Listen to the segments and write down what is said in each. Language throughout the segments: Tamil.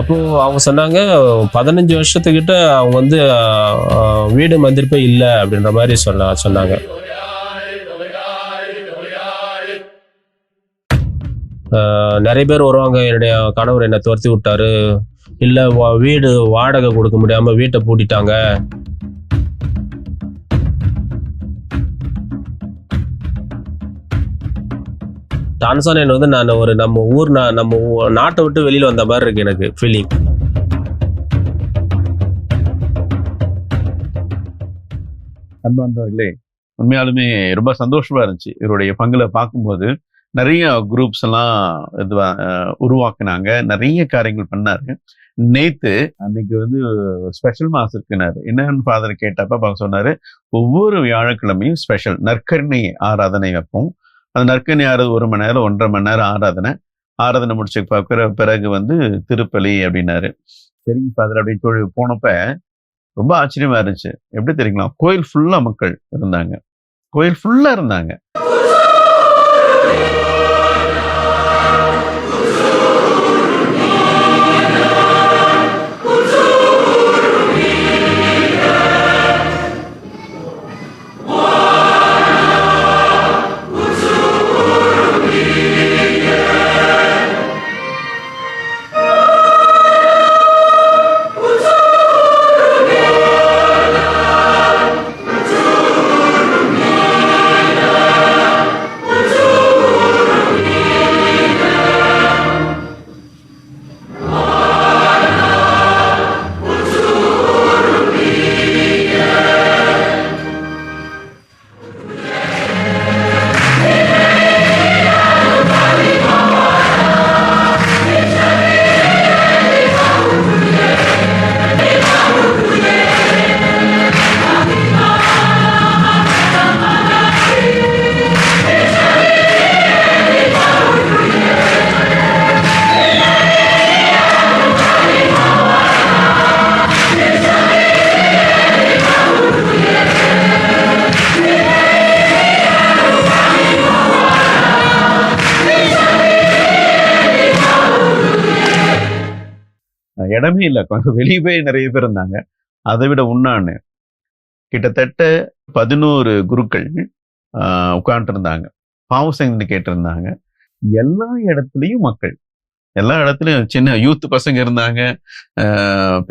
அப்போ அவங்க சொன்னாங்க 15 வருஷத்துக்கிட்ட அவங்க வந்து வீடு மந்திரிப்பே இல்லை அப்படின்ற மாதிரி சொன்னாங்க. நிறைய பேர் வருவாங்க, என்னுடைய கணவர் என்னை துரத்தி விட்டாரு, இல்லை வீடு வாடகை கொடுக்க முடியாம வீட்டை பூட்டிட்டாங்க. டான்சானியா வந்து நான் ஒரு நம்ம நாட்டை விட்டு வெளியில வந்த மாதிரி இருக்கு எனக்கு ஃபீலிங். அன்பானவர்களே, உண்மையாலுமே ரொம்ப சந்தோஷமா இருந்துச்சு இவருடைய பங்குல பார்க்கும்போது. நிறைய குரூப்ஸ் எல்லாம் உருவாக்குனாங்க, நிறைய காரியங்கள் பண்ணாரு. நேத்து அன்னைக்கு வந்து ஸ்பெஷல் மாஸ் இருக்குனாரு. என்னன்னு ஃபாதர் கேட்டப்ப சொன்னாரு, ஒவ்வொரு வியாழக்கிழமையும் ஸ்பெஷல் நற்கருணை ஆராதனை வைப்போம். அந்த நற்கருணை ஆராதனை 1 மணி நேரம் 1.5 மணி நேரம் ஆராதனை முடிச்சு பிறகு வந்து திருப்பலி அப்படின்னாரு. சரிங்க ஃபாதர் அப்படின்னு போனப்ப ரொம்ப ஆச்சரியமா இருந்துச்சு. எப்படி தெரியுங்களா, கோயில் ஃபுல்லா மக்கள் இருந்தாங்க, கோயில் ஃபுல்லா இருந்தாங்க. இடமே இல்லை, வெளியே போய் நிறைய பேர் இருந்தாங்க. அதை விட உண்ணான்னு கிட்டத்தட்ட 11 குருக்கள் உட்கார்ந்து இருந்தாங்க, பாவசங்கன்னு கேட்டிருந்தாங்க. எல்லா இடத்துலயும் மக்கள், எல்லா இடத்துலயும் சின்ன யூத் பசங்க இருந்தாங்க,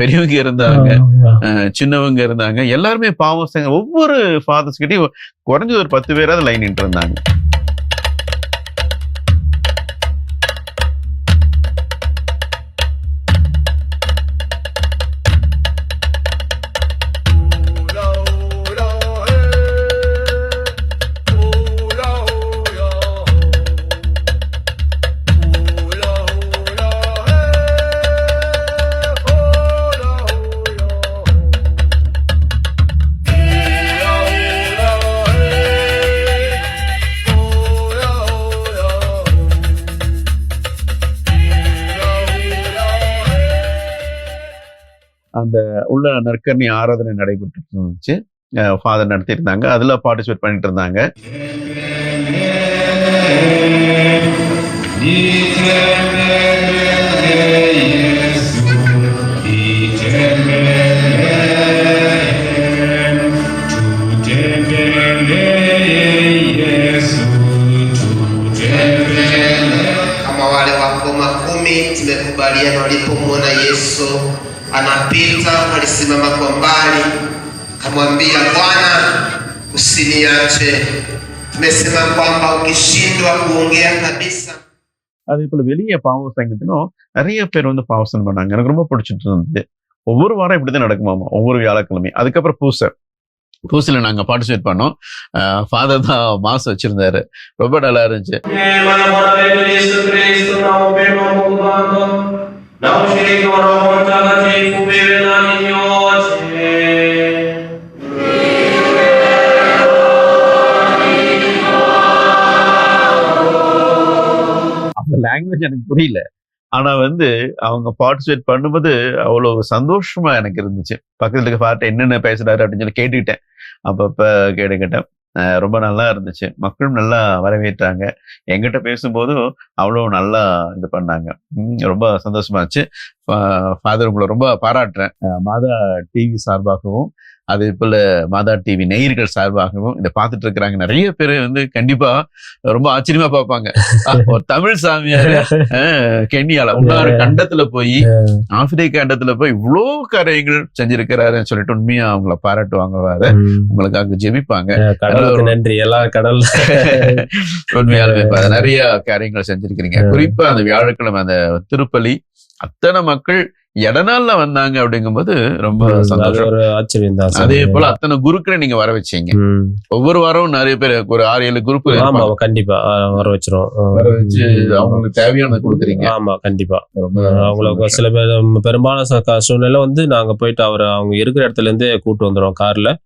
பெரியவங்க இருந்தாங்க, சின்னவங்க இருந்தாங்க. எல்லாருமே பாவசங்க. ஒவ்வொரு ஃபாதர்ஸ் கிட்டையும் குறைஞ்சது ஒரு 10 பேராவது லைன் நின்று இருந்தாங்க. அந்த உள்ள நற்கருணை ஆராதனை நடைபெற்று இருந்துச்சு, ஃபாதர் நடத்திருந்தாங்க. அதுல பார்ட்டிசிபேட் பண்ணிட்டு இருந்தாங்க. Kama wale wakoma 10 tumekubaliana walipomwona Yesu anapita, walisimama kwa mbali, akamwambia Bwana, usiniache. Tumesema kwamba ukishindwa kuongea kabisa. அதே போல வெளியே பாவசங்கத்தினும் நிறைய பேர் வந்து பாவசம் பண்ணாங்க. எனக்கு ரொம்ப பிடிச்சிட்டு இருந்தது. ஒவ்வொரு வாரம் இப்படிதான் நடக்குமாமா, ஒவ்வொரு வியாழக்கிழமை. அதுக்கப்புறம் பூசையில நாங்க பார்ட்டிசிபேட் பண்ணோம். ஃபாதர் தான் மாஸ் வச்சிருந்தாரு, ரொம்ப நல்லா இருந்துச்சு. அந்த லாங்குவேஜ் எனக்கு புரியல, ஆனா வந்து அவங்க பார்ட்டிசிபேட் பண்ணும்போது அவ்வளவு சந்தோஷமா எனக்கு இருந்துச்சு. பக்கத்துல இருக்க பாட்டு என்னென்ன பேசுறாரு அப்படின்னு சொல்லி கேட்டுக்கிட்டேன். அப்பப்ப கேட்டேன். ரொம்ப நல்லா இருந்துச்சு. மக்களும் நல்லா வரவேற்றாங்க. எங்கிட்ட பேசும்போதும் அவ்வளோ நல்லா இது பண்ணாங்க. ரொம்ப சந்தோஷமா இருந்துச்சு. ஃபாதர் உங்களை ரொம்ப பாராட்டுறேன். மாதா டிவி சார்பாகவும் அதே போல மாதா டிவி நேயர்கள் சார்பாகவும் இதை பார்த்துட்டு இருக்கிறாங்க நிறைய பேர் வந்து கண்டிப்பா ரொம்ப ஆச்சரியமா பார்ப்பாங்க. ஒரு தமிழ் சாமியார் கென்யால இன்னொரு கண்டத்துல போய் ஆப்பிரிக்கா கண்டத்துல போய் இவ்வளோ காரியங்கள் செஞ்சிருக்கிறாருன்னு சொல்லிட்டு உண்மையா அவங்கள பாராட்டுவாங்க, உங்களுக்காக ஜெபிப்பாங்க. நன்றி. எல்லா கடல் உண்மையாலுமே நிறைய காரியங்கள் செஞ்சிருக்கிறீங்க. குறிப்பா அந்த வியாழக்கிழமை அந்த திருப்பலி அத்தனை மக்கள் எடநாள்ல வந்தாங்க அப்படிங்கும்போது ரொம்ப சந்தோஷம். ஆச்சரியம் தான். அதே போல அத்தனை குருக்களை நீங்க வர வச்சீங்க. ஒவ்வொரு வாரம் நிறைய பேர் ஒரு 6-7 குரூப் கண்டிப்பா வர வச்சிரும். வர வச்சு அவங்களுக்கு தேவையானது கொடுக்குறீங்க. ஆமா கண்டிப்பா. அவங்களுக்கு சில பேர் பெரும்பாலான சூழ்நிலை வந்து நாங்க போயிட்டு அவங்க இருக்கிற இடத்துல இருந்தே கூட்டு வந்துடும் கார்ல.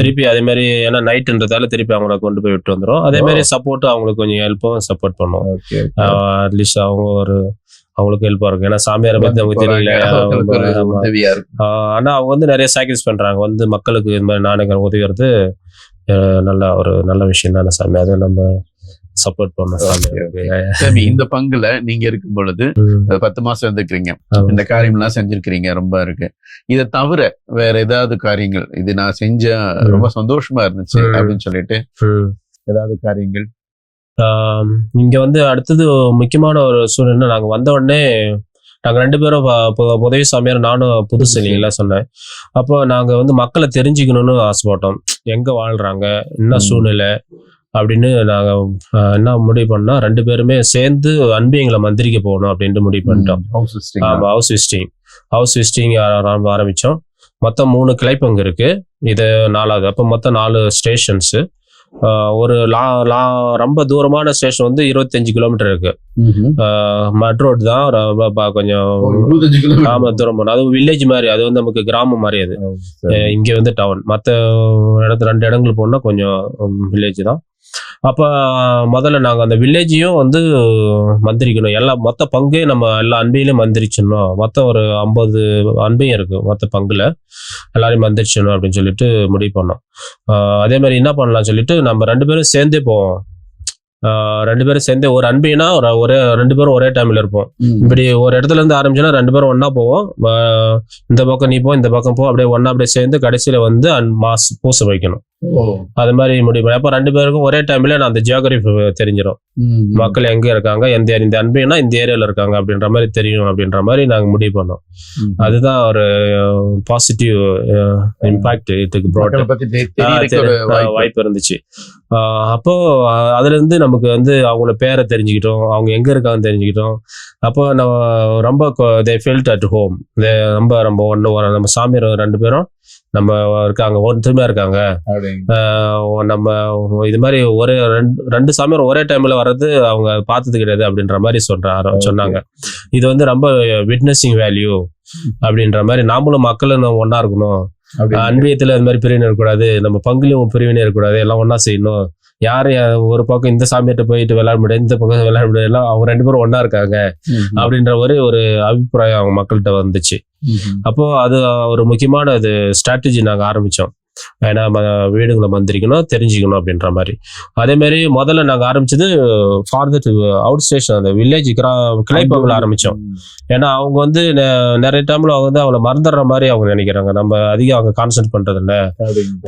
திருப்பி அதே மாதிரி ஏன்னா நைட்ன்றதால திருப்பி அவங்கள கொண்டு போய் விட்டு வந்துடும். அதே மாதிரி சப்போர்ட் அவங்களுக்கு கொஞ்சம் ஹெல்ப்பும் சப்போர்ட் பண்ணுவோம். அட்லீஸ்ட் அவங்களுக்கு ஹெல்ப்பா இருக்கும். ஏன்னா சாமியாரை பத்தி நமக்கு தெரியல. ஆனா அவங்க வந்து நிறைய சாக்ரிஃபைஸ் பண்றாங்க. வந்து மக்களுக்கு இந்த மாதிரி நாணயங்கள் உதவுறது நல்ல விஷயம் தானே சாமி. அதை நம்ம சப்போர்ட் பண்ண சாமி. இந்த பங்குல நீங்க இருக்கும் பொழுது 10 மாசம் இருந்துக்கிறீங்க, இந்த காரியம் எல்லாம் செஞ்சிருக்கிறீங்க, ரொம்ப இருக்கு. இதை தவிர வேற ஏதாவது காரியங்கள் இது நான் செஞ்ச ரொம்ப சந்தோஷமா இருந்துச்சு அப்படின்னு சொல்லிட்டு ஏதாவது காரியங்கள்? இங்க வந்து அடுத்தது முக்கியமான ஒரு சூழ்நிலை, நாங்க வந்த உடனே நாங்க 2 பேரும் உதவி சாமியார் நானும் புதுசு இல்லைங்களா சொன்னேன். அப்போ நாங்க வந்து மக்களை தெரிஞ்சுக்கணும்னு ஆசைப்பட்டோம். எங்க வாழ்றாங்க, என்ன சூழ்நிலை அப்படின்னு நாங்க என்ன முடிவு பண்ணா 2 பேருமே சேர்ந்து அன்பியங்களை மந்திரிக்க போகணும் அப்படின்ட்டு முடிவு பண்ணிட்டோம். ஹவுஸ் விசிட்டிங் ஆரம்பிச்சோம். மொத்தம் 3 கிளைப்பங்கு இருக்கு. இது 4வது. அப்போ மொத்தம் 4 ஸ்டேஷன்ஸ். ஒரு ரொம்ப தூரமான ஸ்டேஷன் வந்து 25 கிலோமீட்டர் இருக்கு. மட் ரோட் தான் கொஞ்சம் தூரம் போனோம். அது வில்லேஜ் மாதிரி, அது வந்து நமக்கு கிராமம் மாதிரி. அது இங்க வந்து டவுன். மற்ற 2 இடங்களுக்கு போனா கொஞ்சம் வில்லேஜ் தான். அப்ப முதல்ல நாங்க அந்த வில்லேஜையும் வந்து மந்திரிக்கணும். மொத்த பங்கே நம்ம எல்லா அன்பையிலும் மந்திரிச்சிடணும். மொத்தம் ஒரு 50 அன்பையும் இருக்கு மொத்த பங்குல. எல்லாரையும் மந்திரிச்சிடணும் அப்படின்னு சொல்லிட்டு முடிவு பண்ணோம். அதே மாதிரி என்ன பண்ணலாம் சொல்லிட்டு நம்ம 2 பேரும் சேர்ந்தே போவோம். 2 பேரும் சேர்ந்து ஒரு அன்பினா ஒரே 2 பேரும் ஒரே டைம்ல இருப்போம். இப்படி ஒரு இடத்துல இருந்து ஆரம்பிச்சோன்னா 2 பேரும் ஒன்னா போவோம். இந்த பக்கம் நீ போ, இந்த பக்கம் போ, அப்படியே ஒன்னா அப்படியே சேர்ந்து கடைசியில வந்து பூச வைக்கணும். அது மாதிரி முடியும். அப்ப 2 பேருக்கும் ஒரே டைம்ல நான் அந்த ஜியோகிராஃபி தெரிஞ்சிடும். மக்கள் எங்க இருக்காங்க, இந்த அன்பினா இந்த ஏரியால இருக்காங்க அப்படின்ற மாதிரி தெரியும் அப்படின்ற மாதிரி நாங்க முடிவு பண்ணோம். அதுதான் ஒரு பாசிட்டிவ் இம்பாக்ட் இதுக்கு வாய்ப்பு இருந்துச்சு. அப்போ அதுல இருந்து நமக்கு வந்து அவங்களோட பேரை தெரிஞ்சுக்கிட்டோம், அவங்க எங்க இருக்காங்க தெரிஞ்சுக்கிட்டோம். அப்போ நம்ம ரொம்ப they felt at home. ரொம்ப நம்ம சாமியார் 2 பேரும் நம்ம இருக்காங்க, ஒருத்தருமே இருக்காங்க. நம்ம இது மாதிரி ஒரே 2 சாமியார் ஒரே டைம்ல வர்றது அவங்க பார்த்தது கிடையாது அப்படின்ற மாதிரி சொன்னாங்க. இது வந்து ரொம்ப விட்னஸிங் வேல்யூ அப்படின்ற மாதிரி. நாமளும் மக்களும் ஒன்னா இருக்கணும், அன்பியத்துல அது மாதிரி பிரிவினை இருக்கக்கூடாது, நம்ம பங்குலையும் பிரிவினை இருக்கக்கூடாது, எல்லாம் ஒன்னா செய்யணும். யாரும் ஒரு பக்கம் இந்த சாமியார்ட்ட போயிட்டு விளையாட முடியாது, இந்த பக்கம் விளையாட முடியாது, எல்லாம் அவங்க 2 பேரும் ஒன்னா இருக்காங்க அப்படின்ற ஒரு அபிப்பிராயம் அவங்க மக்கள்கிட்ட வந்துச்சு. அப்போ அது ஒரு முக்கியமான ஸ்ட்ராட்டஜி நாங்க ஆரம்பிச்சோம். ஏன்னா வீடுகளை மந்திரிக்கணும், தெரிஞ்சுக்கணும் அப்படின்ற மாதிரி. அதே மாதிரி முதல்ல நாங்க ஆரம்பிச்சது ஃபார்தர் அவுட் ஸ்டேஷன், அந்த வில்லேஜ் கிளைப்பங்குல ஆரம்பிச்சோம். ஏன்னா அவங்க வந்து நிறைய டைம்ல அவங்க வந்து அவங்கள மறந்துடுற மாதிரி அவங்க நினைக்கிறாங்க. நம்ம அதிகம் அவங்க கான்சென்ட் பண்றது இல்ல,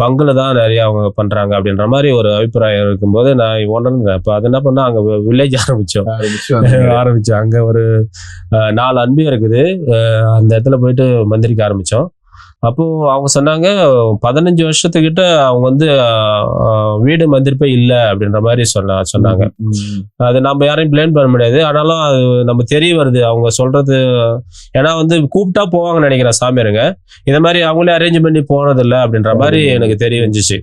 பங்குல தான் நிறைய அவங்க பண்றாங்க அப்படின்ற மாதிரி ஒரு அபிப்பிராயம் இருக்கும்போது நான் உணர்ந்தேன். அப்ப அது என்ன பண்ணா அங்க வில்லேஜ் ஆரம்பிச்சோம். அங்க ஒரு 4 அன்பு இருக்குது. அந்த இடத்துல போயிட்டு மந்திரிக்க ஆரம்பிச்சோம். அப்போ அவங்க சொன்னாங்க 15 வருஷத்துக்கிட்ட அவங்க வந்து வீடு மந்திரிப்பே இல்லை அப்படின்ற மாதிரி சொன்னாங்க. அது நம்ம யாரையும் பிளேம் பண்ண முடியாது. ஆனாலும் அது நம்ம தெரிய வருது அவங்க சொல்றது. ஏன்னா வந்து கூப்பிட்டா போவாங்கன்னு நினைக்கிறேன் சாமியாருங்க. இதை மாதிரி அவங்களே அரேஞ்ச் பண்ணி போனது இல்லை அப்படின்ற மாதிரி எனக்கு தெரிய வந்துச்சு.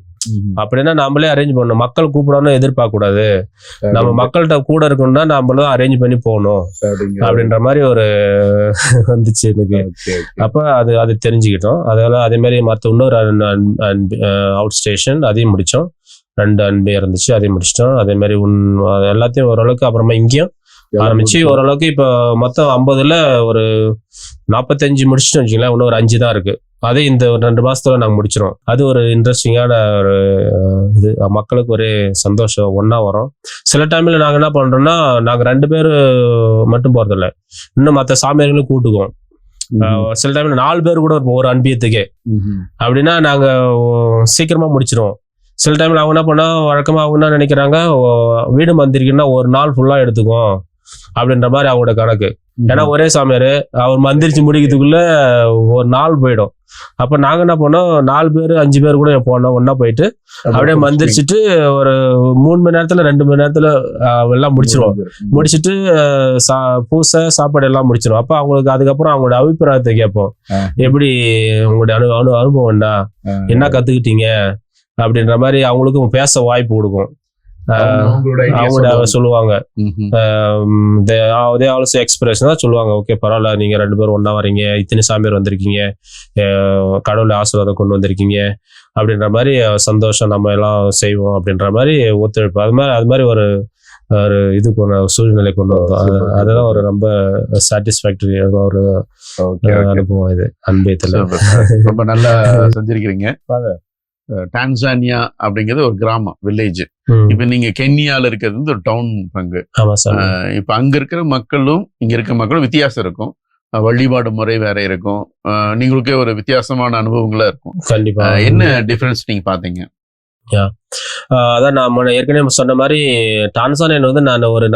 அப்படின்னா நம்மளே அரேஞ்ச் பண்ணணும். மக்கள் கூப்பிடணும் எதிர்பார்க்க கூடாது. நம்ம மக்கள்கிட்ட கூட இருக்கணும்னா நம்மளும் அரேஞ்ச் பண்ணி போகணும் அப்படின்ற மாதிரி ஒரு வந்துச்சு எனக்கு. அப்ப அது தெரிஞ்சுக்கிட்டோம். அதெல்லாம் அதே மாதிரி மற்ற இன்னொரு அவுட் ஸ்டேஷன் அதையும் முடிச்சோம். 2 அன்பே இருந்துச்சு, அதையும் முடிச்சிட்டோம். அதே மாதிரி எல்லாத்தையும் ஓரளவுக்கு அப்புறமா இங்கேயும் ஆரம்பிச்சு ஓரளவுக்கு இப்ப மொத்தம் 50ல ஒரு 45 முடிச்சுட்டு வச்சுக்கலாம். இன்னும் ஒரு 5 தான் இருக்கு. அதே இந்த 2 மாசத்துல நாங்க முடிச்சிடும். அது ஒரு இன்ட்ரெஸ்டிங்கான ஒரு இது, மக்களுக்கு ஒரே சந்தோஷம், ஒன்னா வரும். சில டைம்ல நாங்க என்ன பண்றோம்னா, நாங்க 2 பேரு மட்டும் போறதில்ல, இன்னும் மற்ற சாமியார்களும் கூட்டுக்குவோம். சில டைம்ல 4 பேர் கூட இருப்போம் ஒரு அன்பியத்துக்கே. அப்படின்னா நாங்க சீக்கிரமா முடிச்சிருவோம். சில டைம்ல அவங்க என்ன பண்ணா, வழக்கமா அவங்க என்ன நினைக்கிறாங்க, வீடு மந்திரிக்குன்னா ஒரு நாள் ஃபுல்லா எடுத்துக்கும் அப்படின்ற மாதிரி அவங்களோட கணக்கு. ஏன்னா ஒரே சாமியார் அவர் மந்திரிச்சு முடிக்கிறதுக்குள்ள ஒரு நாள் போயிடும். அப்ப நாங்க என்ன பண்ணோம், 4 பேர் 5 பேர் கூட போனோம், ஒன்னா போயிட்டு அப்படியே மந்திரிச்சுட்டு ஒரு 3 மணி நேரத்துல 2 மணி நேரத்துல எல்லாம் முடிச்சிருவோம். முடிச்சுட்டு பூசை சாப்பாடு எல்லாம் முடிச்சிடும். அப்ப அவங்களுக்கு அதுக்கப்புறம் அவங்களோட அபிப்பிராயத்தை கேட்போம். எப்படி உங்களுடைய அனுபவம்டா, என்ன கத்துக்கிட்டீங்க அப்படின்ற மாதிரி அவங்களுக்கும் பேச வாய்ப்பு கொடுக்கும். அவங்களோட சொல்லுவாங்க, அதே ஆல்சோ எக்ஸ்பிரஷன் தான் சொல்லுவாங்க. ஓகே பரவாயில்ல, நீங்க 2 பேரும் ஒன்னா வரீங்க, இத்தனை சாமியார் வந்திருக்கீங்க, கடவுளை ஆசீர்வாதம் கொண்டு வந்திருக்கீங்க அப்படின்ற மாதிரி சந்தோஷம், நம்ம எல்லாம் செய்வோம் அப்படின்ற மாதிரி ஒத்துழைப்பு. அது மாதிரி ஒரு இது சூழ்நிலை கொண்டு வந்தோம். அதுதான் ஒரு ரொம்ப சாட்டிஸ்ஃபேக்டரி ஒரு அனுபவம் இது அன்பயத்துல. ரொம்ப நல்லா செஞ்சிருக்கிறீங்க. டான்சானியா அப்படிங்கிறது ஒரு கிராமம், வில்லேஜ். இப்ப நீங்க கென்யால இருக்கிறது வந்து ஒரு டவுன் பங்கு. இப்ப அங்க இருக்கிற மக்களும் இங்க இருக்க மக்களும் வித்தியாசம் இருக்கும். வழிபாடு முறை வேற இருக்கும். நீங்களுக்கே ஒரு வித்தியாசமான அனுபவங்களா இருக்கும். கண்டிப்பா. என்ன டிஃபரன்ஸ் நீங்க பாத்தீங்க? அதான் நான் ஏற்கனவே சொன்ன மாதிரி, டான்சானியா வந்து நான் ஒரு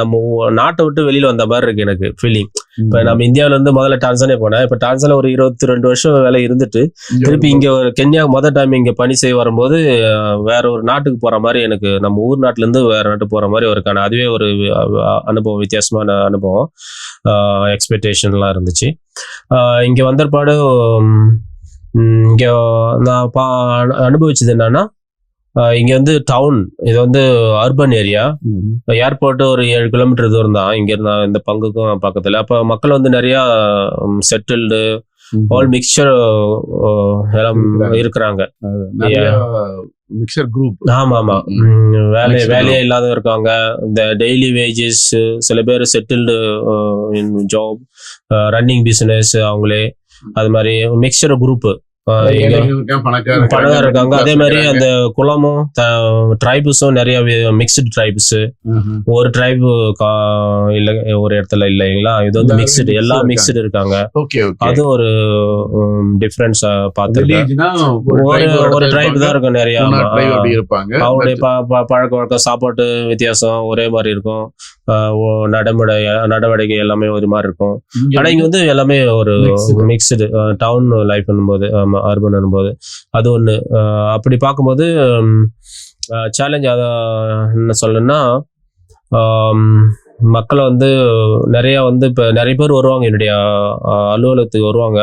நம்ம நாட்டை விட்டு வெளியில வந்த மாதிரி இருக்கு எனக்கு ஃபீலிங். இப்ப நம்ம இந்தியாவில இருந்து முதல்ல டான்சானியா போனேன். இப்ப டான்சானியா ஒரு 22 வருஷம் வேலை இருந்துட்டு திருப்பி இங்க ஒரு கென்யா முதல் டைம் இங்க பணி செய்ய வரும்போது வேற ஒரு நாட்டுக்கு போற மாதிரி எனக்கு, நம்ம ஊர் நாட்டுல இருந்து வேற நாட்டு போற மாதிரி ஒரு அதுவே ஒரு அனுபவம், வித்தியாசமான அனுபவம், எக்ஸ்பெக்டேஷன்லாம் இருந்துச்சு. இங்க வந்தபாடு இங்க நான் அனுபவிச்சது என்னன்னா, இங்க வந்து டவுன், இது வந்து அர்பன் ஏரியா. ஏர்போர்ட் ஒரு 7 கிலோமீட்டர் தூரம் தான் இங்க இருந்தா, இந்த பங்குக்கும் பக்கத்துல. அப்ப மக்கள் வந்து நிறைய செட்டில்டு, ஆல் மிக்சர் எல்லாம் இருக்கிறாங்க. Mixture group. ஆமா ஆமா, வேலையே இல்லாத இருக்காங்க. இந்த டெய்லி வேஜஸ், சில பேர் settled in job, running business அவங்களே, அது மாதிரி மிக்சர் குரூப் பணக்கார இருக்காங்க. அதே மாதிரி அந்த குளமும் ட்ரைப்ஸும் நிறைய மிக்ஸ்டு ட்ரைப்ஸ். ஒரு ட்ரைப் இல்ல ஒரு இடத்துல இல்லைங்களா, இது வந்து மிக்ஸ்டு, எல்லாம் மிக்ஸ்டு இருக்காங்க. அது ஒரு டிஃபரன்ஸ் பார்த்துருக்கேன். ஒரு ட்ரைப் தான் இருக்கும் நிறைய. அவங்களுடைய பழக்க வழக்கம், சாப்பாட்டு வித்தியாசம் ஒரே மாதிரி இருக்கும், நடவடிக்கை எல்லாமே ஒரு மாதிரி இருக்கும். ஆனா இங்க வந்து எல்லாமே ஒரு மிக்ஸ்டு டவுன் லைஃப் பண்ணும்போது, அர்பன் பண்ணும்போது அது ஒண்ணு. அப்படி பார்க்கும்போது சேலஞ்ச் அதை என்ன சொல்லணும்னா, மக்களை வந்து நிறைய வந்து இப்ப நிறைய பேர் வருவாங்க, என்னுடைய அலுவலகத்துக்கு வருவாங்க,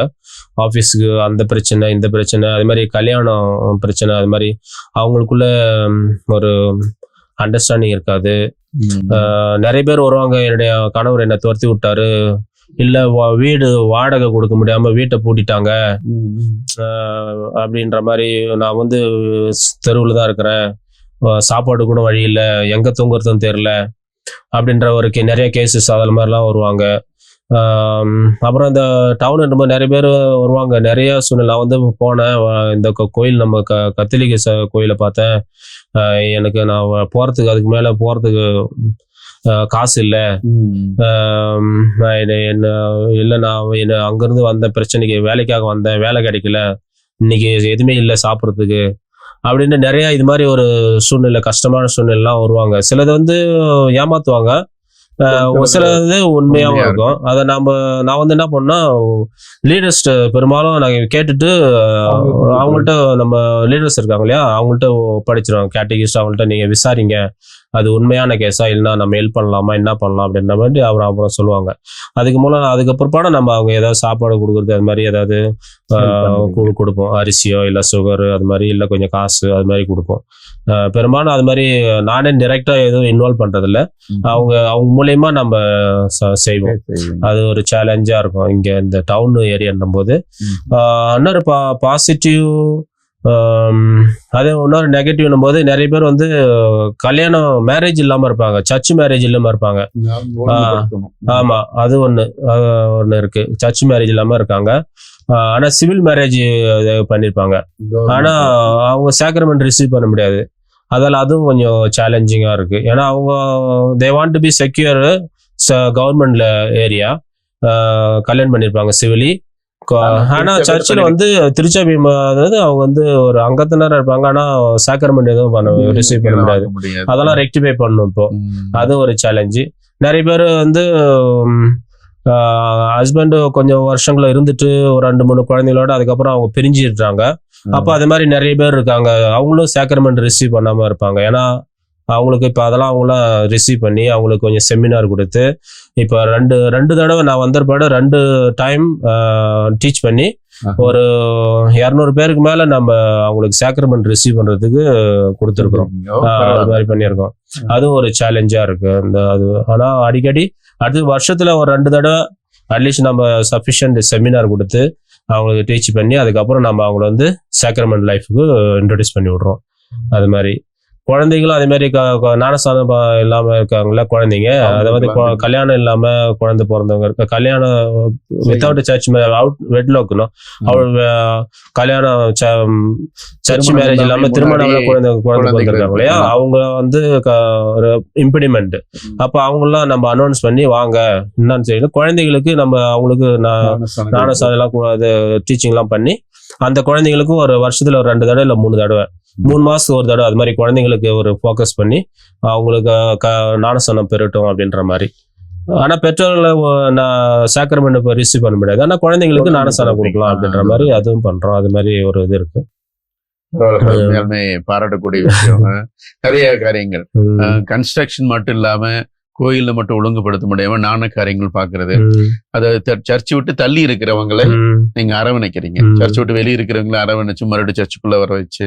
ஆஃபீஸுக்கு. அந்த பிரச்சனை, இந்த பிரச்சனை, அது மாதிரி கல்யாணம் பிரச்சனை, அது மாதிரி அவங்களுக்குள்ள ஒரு அண்டர்ஸ்டாண்டிங் இருக்காது. நிறைய பேர் வருவாங்க, என்னுடைய கணவர் என்னை துரத்தி விட்டாரு, இல்ல வீடு வாடகை கொடுக்க முடியாம வீட்டை பூட்டிட்டாங்க அப்படின்ற மாதிரி, நான் வந்து தெருவில் தான் இருக்கிறேன், சாப்பாடு கூட வழி இல்லை, எங்க தூங்குறதுன்னு தெரியல அப்படின்ற ஒரு நிறைய கேசஸ் அதில் மாதிரிலாம் வருவாங்க. அப்புறம் இந்த டவுன் இருக்கும்போது நிறைய பேர் வருவாங்க, நிறைய சூழ்நிலை. நான் வந்து போனேன், இந்த கோயில், நம்ம கத்தோலிக்க கோயிலை பார்த்தேன், எனக்கு நான் போறதுக்கு, அதுக்கு மேல போறதுக்கு காசு இல்லை, நான் அங்கிருந்து வந்த பிரச்சனைக்கு, வேலைக்காக வந்தேன், வேலை கிடைக்கல, இன்னைக்கு எதுவுமே இல்லை சாப்பிட்றதுக்கு அப்படின்னு நிறைய இது மாதிரி ஒரு சூழ்நிலை, கஷ்டமான சூழ்நிலைலாம் வருவாங்க. சிலது வந்து ஏமாத்துவாங்க, சிலது உண்மையாகவும் இருக்கும். அதை நான் வந்து என்ன பண்ணா, லீடர்ஸ் பெரும்பாலும் நாங்கள் கேட்டுட்டு, அவங்கள்ட்ட நம்ம லீடர்ஸ் இருக்காங்க இல்லையா, அவங்கள்ட்ட படிச்சிருவாங்க, கேட்டகிஸ்ட், அவங்கள்ட்ட நீங்க விசாரிங்க, அது உண்மையான கேஸா, இல்லைன்னா நம்ம ஹெல்ப் பண்ணலாமா, என்ன பண்ணலாம் அப்படின்ற மாதிரி அப்புறம் சொல்லுவாங்க. அதுக்கு மூலம் அதுக்கு பிற்பாடு நம்ம அவங்க ஏதாவது சாப்பாடு கொடுக்குறது, அது மாதிரி ஏதாவது கொடுப்போம், அரிசியோ இல்லை சுகரு அது மாதிரி, இல்லை கொஞ்சம் காசு அது மாதிரி கொடுப்போம். பெரும்பாலும் அது மாதிரி நானே டைரக்டா எதுவும் இன்வால்வ் பண்றதில்ல, அவங்க மூலியமா நம்ம செய்வோம். அது ஒரு சேலஞ்சா இருக்கும் இங்க இந்த டவுன் ஏரியான்னும் போது. இன்னொரு பாசிட்டிவ், அதே இன்னொரு நெகட்டிவ்னும் போது, நிறைய பேர் வந்து கல்யாணம் மேரேஜ் இல்லாம இருப்பாங்க, சர்ச் மேரேஜ் இல்லாம இருப்பாங்க. ஆமா, அது ஒண்ணு இருக்கு, சர்ச் மேரேஜ் இல்லாம இருக்காங்க. ஆனா சிவில் மேரேஜ் பண்ணிருப்பாங்க. ஆனா அவங்க சாக்ரமெண்ட் ரிசீவ் பண்ண முடியாது. அதால அதுவும் கொஞ்சம் சேலஞ்சிங்கா இருக்கு. ஏன்னா அவங்க they want to be secure கவர்மெண்ட்ல ஏரியா கல்யாணம் பண்ணிருப்பாங்க சிவிலி. ஆனா சர்ச்சில் வந்து திருச்சபை அதாவது அவங்க வந்து ஒரு அங்கத்தினரா இருப்பாங்க. ஆனா சாக்ரமெண்ட் எதுவும் ரிசீவ் பண்ண முடியாது. அதெல்லாம் ரெக்டிஃபை பண்ணணும். இப்போ அது ஒரு சேலஞ்சு. நிறைய பேர் வந்து ஹஸ்பண்ட் கொஞ்சம் வருஷங்கள இருந்துட்டு ஒரு 2-3 குழந்தைகளோட அதுக்கப்புறம் அவங்க பிரிஞ்சிடுறாங்க. அப்ப அது மாதிரி நிறைய பேர் இருக்காங்க. அவங்களும் சாக்ரமெண்ட் ரிசீவ் பண்ணாம இருப்பாங்க. ஏன்னா அவங்களுக்கு இப்ப அதெல்லாம் அவங்களாம் ரிசீவ் பண்ணி அவங்களுக்கு கொஞ்சம் செமினார் கொடுத்து இப்ப ரெண்டு தடவை நான் வந்தபாடு 2 டைம் டீச் பண்ணி ஒரு 200 பேருக்கு மேல நம்ம அவங்களுக்கு சாக்ரமெண்ட் ரிசீவ் பண்றதுக்கு கொடுத்துருக்கோம். அது மாதிரி பண்ணியிருக்கோம். அதுவும் ஒரு சேலஞ்சா இருக்கு. அது ஆனா அடிக்கடி அடுத்த வருஷத்துல ஒரு 2 தடவை அட்லீஸ்ட் நம்ம சஃபிஷியன்ட் செமினார் கொடுத்து அவங்களுக்கு டீச் பண்ணி அதுக்கப்புறம் நம்ம அவங்கள வந்து சாக்ரமெண்ட் லைஃபுக்கு இன்ட்ரோடியூஸ் பண்ணி விடுறோம். அது மாதிரி குழந்தைங்களும் அதே மாதிரி ஞானஸ்தானம் இல்லாம இருக்காங்களா குழந்தைங்க, அதாவது கல்யாணம் இல்லாம குழந்தை பிறந்தவங்க இருக்க, கல்யாணம் வித்தவுட் சர்ச் அவுட் வெட்லாக்னும் கல்யாணம் சர்ச் மேரேஜ் இல்லாம திருமணம் குழந்தை பிறந்திருக்காங்க இல்லையா, அவங்க வந்து ஒரு இம்பிடிமெண்ட். அப்ப அவங்கெல்லாம் நம்ம அனௌன்ஸ் பண்ணி வாங்க என்னன்னு செய்யணும். குழந்தைகளுக்கு நம்ம அவங்களுக்கு ஞானஸ்தானம் எல்லாம் டீச்சிங் எல்லாம் பண்ணி அந்த குழந்தைங்களுக்கும் ஒரு வருஷத்துல ஒரு 2 தடவை இல்ல 3 தடவை 3 மாசத்துக்கு ஒரு தடவை அது மாதிரி குழந்தைங்களுக்கு ஒரு ஃபோக்கஸ் பண்ணி அவங்களுக்கு ஞானஸ்தானம் பெறட்டும் அப்படின்ற மாதிரி. ஆனா பெற்றோர்களை சாக்ரமெண்ட் இப்போ ரிசீவ் பண்ண முடியாது. ஆனா குழந்தைங்களுக்கு ஞானஸ்தானம் கொடுக்கலாம் அப்படின்ற மாதிரி அதுவும் பண்றோம். அது மாதிரி ஒரு இது இருக்கு. பாராட்டக்கூடிய விஷயம். நிறைய காரியங்கள் கன்ஸ்ட்ரக்ஷன் மட்டும் இல்லாம கோயில்ல மட்டும் ஒழுங்குபடுத்த முடியாம நான காரியங்கள் பாக்குறது. அதாவது சர்ச்சை விட்டு தள்ளி இருக்கிறவங்களை நீங்க அரவணைக்கிறீங்க. சர்ச்சை விட்டு வெளியே இருக்கிறவங்களை அரவணைச்சு மறுபடியும் சர்ச்சுக்குள்ள வர வச்சு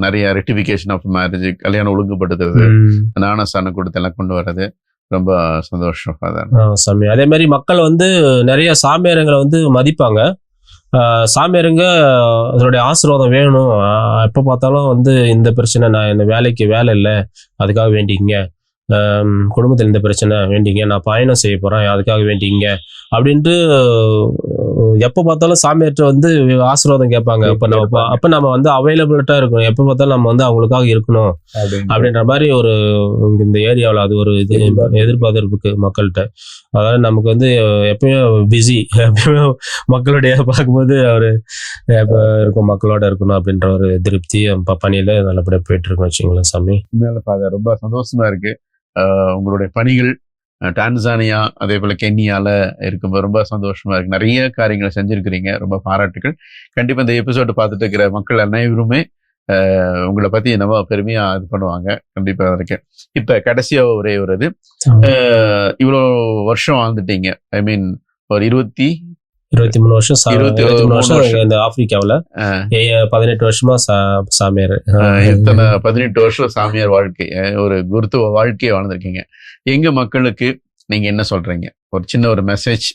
நிறைய ரெக்டிஃபிகேஷன் ஆஃப் மேரேஜ், கல்யாணம் ஒழுங்குபடுத்துறது, ஞானஸ்தானம் கொடுத்து எல்லாம் கொண்டு வர்றது ரொம்ப சந்தோஷம். அதே மாதிரி மக்கள் வந்து நிறைய சாமியாரங்களை வந்து மதிப்பாங்க. சாமியாருங்க அதனுடைய ஆசீர்வாதம் வேணும். எப்ப பார்த்தாலும் வந்து இந்த பிரச்சனை, நான் இந்த வேலைக்கு வேலை இல்லை அதுக்காக வேண்டிங்க, குடும்பத்தில் இந்த பிரச்சனை வேண்டிங்க, நான் பயணம் செய்ய போறேன் அதுக்காக வேண்டிங்க அப்படின்ட்டு எப்ப பார்த்தாலும் சாமியார்ட்ட வந்து ஆசீர்வாதம் கேட்பாங்க. அப்ப நம்ம வந்து அவைலபிலிட்டா இருக்கணும். எப்ப பார்த்தாலும் நம்ம வந்து அவங்களுக்காக இருக்கணும் அப்படின்ற மாதிரி ஒரு இந்த ஏரியாவில் அது ஒரு இது எதிர்பார்ப்பு மக்கள்கிட்ட. அதாவது நமக்கு வந்து எப்பயுமே பிஸி, எப்பயுமே மக்களுடைய பார்க்கும்போது அவரு எப்ப இருக்கும் மக்களோட இருக்கணும் அப்படின்ற ஒரு திருப்தி பணியில நல்லபடியா போயிட்டு இருக்கோம் வச்சுங்களேன். சாமி ரொம்ப சந்தோஷமா இருக்கு. உங்களுடைய பணிகள் டான்சானியா அதே போல கென்யால இருக்கும்போது ரொம்ப சந்தோஷமா இருக்கு. நிறைய காரியங்களை செஞ்சிருக்கிறீங்க. ரொம்ப பாராட்டுகள். கண்டிப்பா இந்த எபிசோடு பார்த்துட்டு இருக்கிற மக்கள் அனைவருமே உங்களை பத்தி என்னவோ பெருமையா இது பண்ணுவாங்க. கண்டிப்பா இருக்கேன். இப்ப கடைசியா ஒரே ஒரு இது, இவ்வளவு வருஷம் வாழ்ந்துட்டீங்க. ஐ மீன் ஒரு 23 வருஷம் இந்த ஆப்பிரிக்காவில் 18 வருஷமா சாமியார். இத்தனை 18 வருஷம் சாமியார் வாழ்க்கை, ஒரு குருத்துவ வாழ்க்கையை வாழ்ந்திருக்கீங்க. எங்க மக்களுக்கு நீங்க என்ன சொல்றீங்க? ஒரு சின்ன ஒரு மெசேஜ்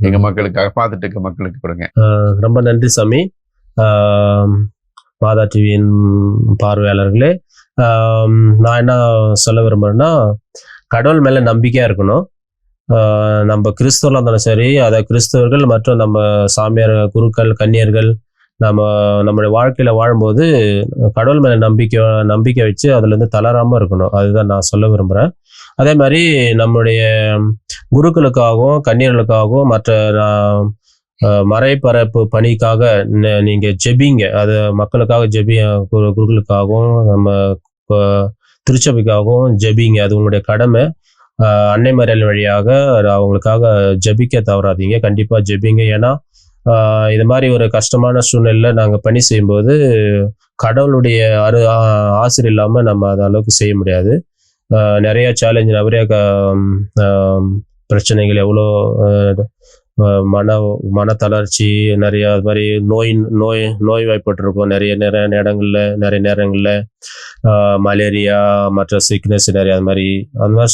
எங்க மக்களுக்காக பார்த்துட்டு இருக்க மக்களுக்கு கொடுங்க. ரொம்ப நன்றி சாமி. மாதா டிவியின் பார்வையாளர்களே, நான் என்ன சொல்ல விரும்புறேன்னா, கடவுள் மேல நம்பிக்கையா இருக்கணும். நம்ம கிறிஸ்தவர்களாக இருந்தாலும் சரி, அதை கிறிஸ்தவர்கள் மற்றும் நம்ம சாமியார் குருக்கள் கன்னியர்கள் நம்மளுடைய வாழ்க்கையில வாழும்போது கடவுள் மேல நம்பிக்கை வச்சு அதுல இருந்து தளராம இருக்கணும். அதுதான் நான் சொல்ல விரும்புறேன். அதே மாதிரி நம்முடைய குருக்களுக்காகவும் கன்னியர்களுக்காகவும் மற்ற மறைபரப்பு பணிக்காக நீங்க ஜெபிங்க. அது மக்களுக்காக குருக்களுக்காகவும் நம்ம திருச்சபைக்காகவும் ஜெபிங்க. அது உங்களுடைய கடமை. அன்னை மறியல் வழியாக அவங்களுக்காக ஜெபிக்க தவறாதீங்க. கண்டிப்பா ஜெபிங்க. ஏன்னா இது மாதிரி ஒரு கஷ்டமான சூழ்நிலையில நாங்க பணி செய்யும்போது கடவுளுடைய ஆசிரியர் இல்லாம நம்ம அந்த அளவுக்கு செய்ய முடியாது. நிறைய சேலஞ்ச், நிறைய பிரச்சனைகள், எவ்வளோ மன தளர்ச்சி, நிறைய அது மாதிரி நோய் வாய்ப்பட்டிருக்கும். நிறைய நேரங்கள்ல மலேரியா மற்ற சிக்னஸ் நிறைய அது மாதிரி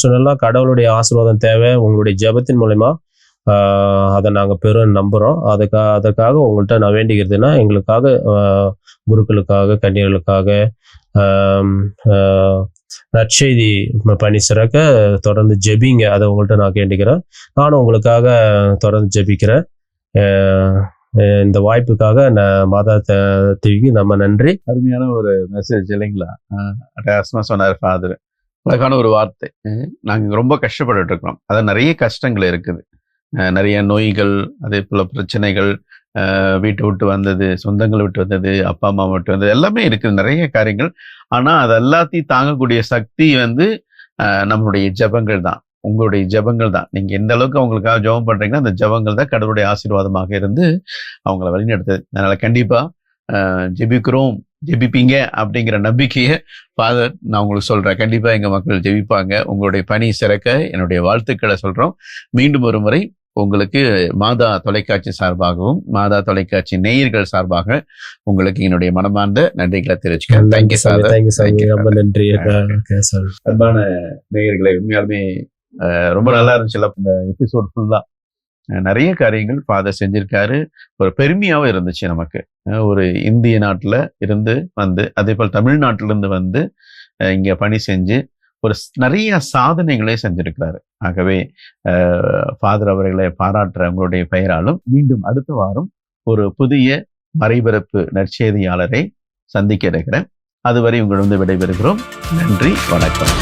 சொன்னலாம். கடவுளுடைய ஆசீர்வாதம் தேவை. உங்களுடைய ஜெபத்தின் மூலமா அதை நாங்க பெரும் நம்புறோம். அதுக்காக உங்கள்கிட்ட நான் வேண்டிக்கிறதுன்னா, எங்களுக்காக குருக்களுக்காக கன்னியர்களுக்காக நற்செய்தி பணி சிறக்க தொடர்ந்து ஜெபிங்க. அதை உங்கள்கிட்ட நான் கேட்டுக்கிறேன். நானும் உங்களுக்காக தொடர்ந்து ஜெபிக்கிறேன். இந்த வாய்ப்புக்காக மாதா டிவிக்கு நம்ம நன்றி. அருமையான ஒரு மெசேஜ் இல்லைங்களா? அட்டகாசமா சொன்னார் ஃபாதர். அழகான ஒரு வார்த்தை. நாங்கள் ரொம்ப கஷ்டப்பட்டுட்டு இருக்கிறோம். அதான் நிறைய கஷ்டங்கள் இருக்குது, நிறைய நோய்கள், அதே போல பிரச்சனைகள், வீட்டை விட்டு வந்தது, சொந்தங்களை விட்டு வந்தது, அப்பா அம்மா விட்டு வந்தது, எல்லாமே இருக்குது, நிறைய காரியங்கள். ஆனா அது எல்லாத்தையும் தாங்கக்கூடிய சக்தி வந்து நம்மளுடைய ஜெபங்கள் தான், உங்களுடைய ஜெபங்கள் தான். நீங்க எந்த அளவுக்கு அவங்களுக்காக ஜெபம் பண்றீங்கன்னா அந்த ஜெபங்கள் தான் கடவுளுடைய ஆசீர்வாதமாக இருந்து அவங்கள வழிநடத்துது. அதனால கண்டிப்பா ஜெபிக்கிறோம், ஜெபிப்பீங்க அப்படிங்கிற நம்பிக்கையை ஃபாதர் நான் உங்களுக்கு சொல்றேன். கண்டிப்பா எங்க மக்கள் ஜெபிப்பாங்க. உங்களுடைய பணி சிறக்க என்னுடைய வாழ்த்துக்களை சொல்றோம். மீண்டும் ஒரு முறை உங்களுக்கு மாதா தொலைக்காட்சி சார்பாகவும் மாதா தொலைக்காட்சி நேயர்கள் சார்பாக உங்களுக்கு என்னுடைய மனமார்ந்த நன்றிகளை தெரிவிச்சுக்கிறேன். Thank you father. ரொம்ப நன்றி. அன்பான நேயர்களை, உண்மையாலுமே ரொம்ப நல்லா இருந்துச்சு இந்த எபிசோட் ஃபுல்லா. நிறைய காரியங்கள் ஃபாதர் செஞ்சிருக்காரு. ஒரு பெருமையாவும் இருந்துச்சு நமக்கு. ஒரு இந்திய நாட்டுல இருந்து வந்து, அதே போல் தமிழ்நாட்டில இருந்து வந்து இங்க பணி செஞ்சு ஒரு நிறைய சாதனைகளை செஞ்சிருக்கிறாரு. ஆகவே ஃபாதர் அவர்களை பாராட்டுற உங்களுடைய பெயராலும் மீண்டும் அடுத்த வாரம் ஒரு புதிய மறைபரப்பு நற்செய்தியாளரை சந்திக்க இருக்கிறேன். அதுவரை உங்களிடம் விடைபெறுகிறோம். நன்றி, வணக்கம்.